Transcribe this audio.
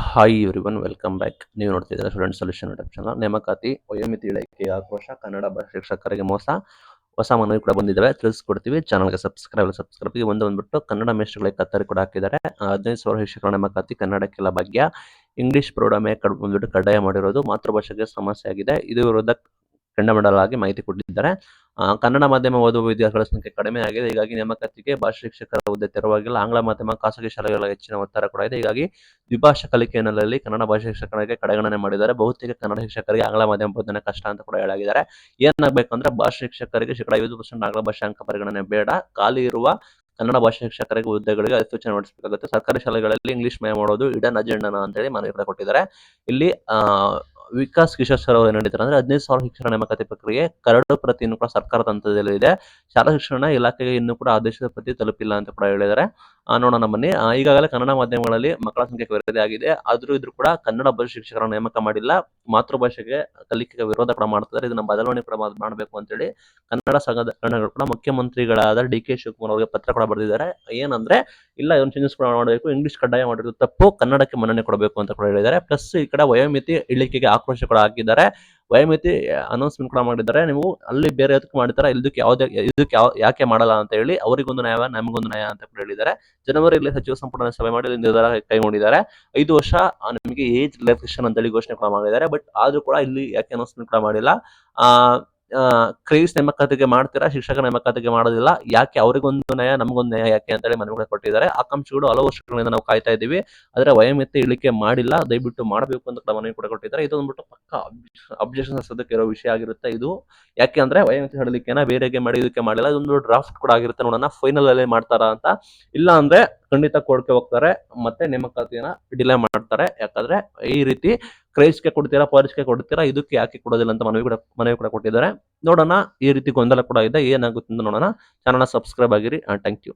Hi everyone welcome back. ನೀವು ನೋಡ್ತಿದ್ದೀರಾ student solution YouTube channel. ನೇಮಕಾತಿ ವಯೋಮಿತಿ ಇಳಿಕೆ ಆಕ್ರೋಶ ಕನ್ನಡ ಶಿಕ್ಷಕರಿಗೆ ಮೋಸ ಹೊಸ ಮನವಿ ಕೂಡ ಬಂದಿದ್ದಾವೆ, ತಿಳಿಸ್ಕೊಡ್ತೀವಿ. ಚಾನಲ್ಗೆ ಸಬ್ಸ್ಕ್ರೈಬ್ ಒಂದು ಬಂದ್ಬಿಟ್ಟು ಕನ್ನಡ ಮೇಷ್ಟ್ರುಗಳಿಗೆ ಕತ್ತರಿ ಕೂಡ ಹಾಕಿದ್ದಾರೆ. 15,000 ಶಿಕ್ಷಕರ ನೇಮಕಾತಿ ಕನ್ನಡಕ್ಕೆಲ್ಲ ಭಾಗ್ಯ. ಇಂಗ್ಲಿಷ್ ಪ್ರೌಢಮೆ ಬಂದ್ಬಿಟ್ಟು ಕಡ್ಡಾಯ ಮಾಡಿರೋದು ಮಾತೃಭಾಷೆಗೆ ಸಮಸ್ಯೆ ಆಗಿದೆ. ಇದು ವಿರುದ್ಧ ಕೆಂಡಾಮಂಡಲವಾಗಿ ಮಾಹಿತಿ ಕೊಟ್ಟಿದ್ದಾರೆ. ಕನ್ನಡ ಮಾಧ್ಯಮ ಓದುವ ವಿದ್ಯಾರ್ಥಿಗಳ ಸಂಖ್ಯೆ ಕಡಿಮೆ ಆಗಿದೆ. ಹೀಗಾಗಿ ನೇಮಕಾತಿಗೆ ಭಾಷಾ ಶಿಕ್ಷಕರ ಹುದ್ದೆ ತೆರವಾಗಿಲ್ಲ. ಆಂಗ್ಲ ಮಾಧ್ಯಮ ಖಾಸಗಿ ಶಾಲೆಗಳ ಹೆಚ್ಚಿನ ಒತ್ತಡ ಕೂಡ ಇದೆ. ಹೀಗಾಗಿ ದ್ವಿಭಾಷಾ ಕಲಿಕೆ ಹಿನ್ನೆಲೆಯಲ್ಲಿ ಕನ್ನಡ ಭಾಷಾ ಶಿಕ್ಷಕರಿಗೆ ಕಡೆಗಣನೆ ಮಾಡಿದ್ದಾರೆ. ಬಹುತೇಕ ಕನ್ನಡ ಶಿಕ್ಷಕರಿಗೆ ಆಂಗ್ಲ ಮಾಧ್ಯಮ ಬೋಧನೆ ಕಷ್ಟ ಅಂತ ಕೂಡ ಹೇಳಾಗಿದ್ದಾರೆ. ಏನಾಗಬೇಕಂದ್ರೆ ಭಾಷಾ ಶಿಕ್ಷಕರಿಗೆ 50% ಆಂಗ್ಲ ಭಾಷೆ ಅಂಕ ಪರಿಗಣನೆ ಬೇಡ. ಖಾಲಿ ಇರುವ ಕನ್ನಡ ಭಾಷಾ ಶಿಕ್ಷಕರಿಗೆ ಹುದ್ದೆಗಳಿಗೆ ಅಧಿಸೂಚನೆ ಹೊರಡಿಸಬೇಕಾಗುತ್ತೆ. ಸರ್ಕಾರಿ ಶಾಲೆಗಳಲ್ಲಿ ಇಂಗ್ಲಿಷ್ ಮಯ ಮಾಡೋದು ಇಡನ್ ಅಜೆಂಡಾ ಅಂತ ಹೇಳಿ ಮನವಿ ಕೂಡ ಕೊಟ್ಟಿದ್ದಾರೆ. ಇಲ್ಲಿ ವಿಕಾಸ್ ಕಿಶೋರ್ ಸರ್ ಅವರು ಏನ್ ಹೇಳಿದ್ದಾರೆ ಅಂದ್ರೆ 15,000 ಶಿಕ್ಷಣ ನೇಮಕಾತಿ ಪ್ರಕ್ರಿಯೆ ಕರಡು ಪ್ರತಿಯನ್ನು ಕೂಡ ಸರ್ಕಾರದ ಹಂತದಲ್ಲಿ ಇದೆ. ಶಾಲಾ ಶಿಕ್ಷಣ ಇಲಾಖೆಗೆ ಇನ್ನೂ ಕೂಡ ಆದೇಶದ ಪ್ರತಿ ತಲುಪಿಲ್ಲ ಅಂತ ಕೂಡ ಹೇಳಿದ್ದಾರೆ. ನೋಡೋಣ ಬನ್ನಿ. ಈಗಾಗಲೇ ಕನ್ನಡ ಮಾಧ್ಯಮಗಳಲ್ಲಿ ಮಕ್ಕಳ ಸಂಖ್ಯೆ ವರದಿ ಆಗಿದೆ. ಆದ್ರೂ ಇದ್ರೂ ಕೂಡ ಕನ್ನಡ ಭಾಷೆ ಶಿಕ್ಷಕರನ್ನು ನೇಮಕ ಮಾಡಿಲ್ಲ. ಮಾತೃಭಾಷೆಗೆ ಕಲಿಕೆಗೆ ವಿರೋಧ ಕೂಡ ಮಾಡ್ತಿದ್ದಾರೆ. ಇದನ್ನ ಬದಲಾವಣೆ ಕೂಡ ಮಾಡಬೇಕು ಅಂತೇಳಿ ಕನ್ನಡ ಸಂಘಟನೆಗಳು ಕೂಡ ಮುಖ್ಯಮಂತ್ರಿಗಳಾದ ಡಿ.ಕೆ. ಶಿವಕುಮಾರ್ ಅವರಿಗೆ ಪತ್ರ ಕೂಡ ಬರೆದಿದ್ದಾರೆ. ಏನಂದ್ರೆ ಇಲ್ಲ, ಇದನ್ನು ಚೇಂಜಸ್ ಕೂಡ ಮಾಡಬೇಕು, ಇಂಗ್ಲಿಷ್ ಕಡ್ಡಾಯ ಮಾಡಿರೋದು ತಪ್ಪು, ಕನ್ನಡಕ್ಕೆ ಮನ್ನಣೆ ಕೊಡಬೇಕು ಅಂತ ಕೂಡ ಹೇಳಿದ್ದಾರೆ. ಪ್ಲಸ್ ಈ ಕಡೆ ವಯೋಮಿತಿ ಇಳಿಕೆಗೆ ಆಕ್ರೋಶ ಕೂಡ ಹಾಕಿದ್ದಾರೆ. ವಯೋಮಿತಿ ಅನೌನ್ಸ್ಮೆಂಟ್ ಕೂಡ ಮಾಡಿದ್ದಾರೆ. ನೀವು ಅಲ್ಲಿ ಬೇರೆ ಅದಕ್ಕೆ ಮಾಡ್ತಾರೆ, ಇದಕ್ಕೆ ಯಾಕೆ ಮಾಡಲ್ಲ ಅಂತ ಹೇಳಿ ಅವರಿಗೊಂದು ನ್ಯಾಯ ನಮಗೊಂದು ನ್ಯಾಯ ಅಂತ ಕೂಡ ಹೇಳಿದ್ದಾರೆ. ಜನವರಿಯಲ್ಲಿ ಸಚಿವ ಸಂಪುಟ ಸಭೆ ಮಾಡಿ ನಿರ್ಧಾರ ಕೈಗೊಂಡಿದ್ದಾರೆ. 5 ವರ್ಷ ನಿಮಗೆ ಏಜ್ ರಿಲ್ಯಾಕ್ಸೇಷನ್ ಅಂತ ಹೇಳಿ ಘೋಷಣೆ ಕೂಡ ಮಾಡಿದ್ದಾರೆ. ಬಟ್ ಆದ್ರೂ ಕೂಡ ಇಲ್ಲಿ ಯಾಕೆ ಅನೌನ್ಸ್ಮೆಂಟ್ ಕೂಡ ಮಾಡಿಲ್ಲ. ಕ್ರೇಸ್ ನೇಮಕಾತಿಗೆ ಮಾಡ್ತೀರಾ, ಶಿಕ್ಷಕ ನೇಮಕಾತಿಗೆ ಮಾಡೋದಿಲ್ಲ, ಯಾಕೆ ಅವರಿಗೊಂದು ನ್ಯಾಯ ನಮಗೊಂದು ನ್ಯಾಯ ಯಾಕೆ ಅಂತ ಹೇಳಿ ಮನವಿ ಕೊಟ್ಟಿದ್ದಾರೆ. ಆಕಾಂಕ್ಷಿಗಳು ಹಲವು ವರ್ಷಗಳಿಂದ ನಾವು ಕಾಯ್ತಾ ಇದ್ದೀವಿ, ಆದ್ರೆ ವಯೋಮಿತಿ ಇಳಿಕೆ ಮಾಡಿಲ್ಲ, ದಯವಿಟ್ಟು ಮಾಡಬೇಕು ಅಂತ ಕೂಡ ಮನವಿ ಕೂಡ ಕೊಟ್ಟಿದ್ದಾರೆ. ಇದು ಬಂದ್ಬಿಟ್ಟು ಪಕ್ಕ ಅಬ್ಜೆಕ್ಷನ್ ಸದ್ಯಕ್ಕೆ ಇರೋ ವಿಷಯ ಆಗಿರುತ್ತೆ. ಇದು ಯಾಕೆ ಅಂದ್ರೆ ವಯೋಮಿತಿ ಸಡಿಲಿಕೆನ ಬೇರೆಗೆ ಮಾಡಿ ಇದಕ್ಕೆ ಮಾಡಿಲ್ಲ. ಇದೊಂದು ಡ್ರಾಫ್ಟ್ ಕೂಡ ಆಗಿರುತ್ತೆ. ನೋಡೋಣ ಫೈನಲ್ ಅಲ್ಲಿ ಮಾಡ್ತಾರಾ ಅಂತ. ಇಲ್ಲ ಅಂದ್ರೆ ಖಂಡಿತ ಕೋರ್ಟ್ಗೆ ಹೋಗ್ತಾರೆ, ಮತ್ತೆ ನೇಮಕಾತಿಯನ್ನ ಡಿಲೇ ಮಾಡ್ತಾರೆ. ಯಾಕಂದ್ರೆ ಈ ರೀತಿ ಕ್ರೈಸ್ಗೆ ಕೊಡ್ತೀರಾ, ಫಾರೆಸ್ಟ್ಗೆ ಕೊಡ್ತೀರಾ, ಇದಕ್ಕೆ ಯಾಕೆ ಕೊಡೋದಿಲ್ಲ ಅಂತ ಮನವಿ ಕೂಡ ಕೊಟ್ಟಿದ್ದಾರೆ. ನೋಡೋಣ. ಈ ರೀತಿ ಗೊಂದಲ ಕೂಡ ಇದೆ, ಏನಾಗುತ್ತೆ ಅಂತ ನೋಡೋಣ. ಚಾನಲ್ ಸಬ್ಸ್ಕ್ರೈಬ್ ಆಗಿರಿ. Thank you.